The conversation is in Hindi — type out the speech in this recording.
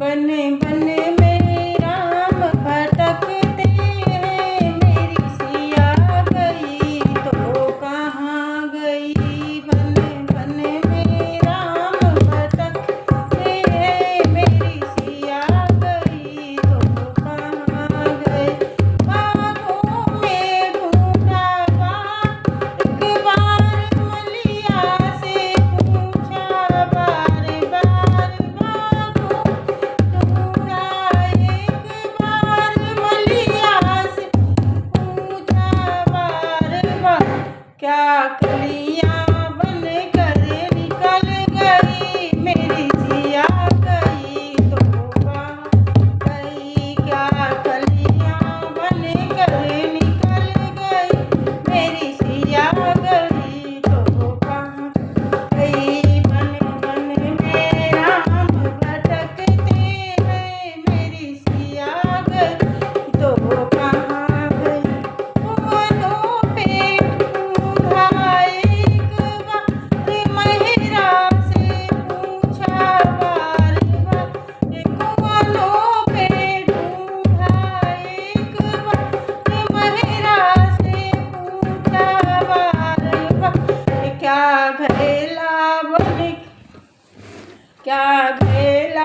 बन बन में राम भटकते हैं, मेरी सिया गई तो कहाँ गई। बन बन में राम भटकते हैं, मेरी सिया गई तो कहाँ गए। बागों में ढूंढा एक बार मलिया से पूछा, बार बार बागों ढूंढा एक बार मलिया से पूछा, बार बार क्या कलियां बन कर निकल गई, मेरी सिया गई तो कहाँ गई। क्या कलियां बन कर निकल गई, मेरी सिया गई तो कहाँ गई। बन बन में राम भटकते हैं, मेरी सिया गई तो कहाँ गई। फूलों पे ढूंढा एक बार मेहरा से पूछा, बार बार फूलों पे ढूंढा एक बार मेहरा से पूछा, बार बार क्या घरेला बन क्या घरेला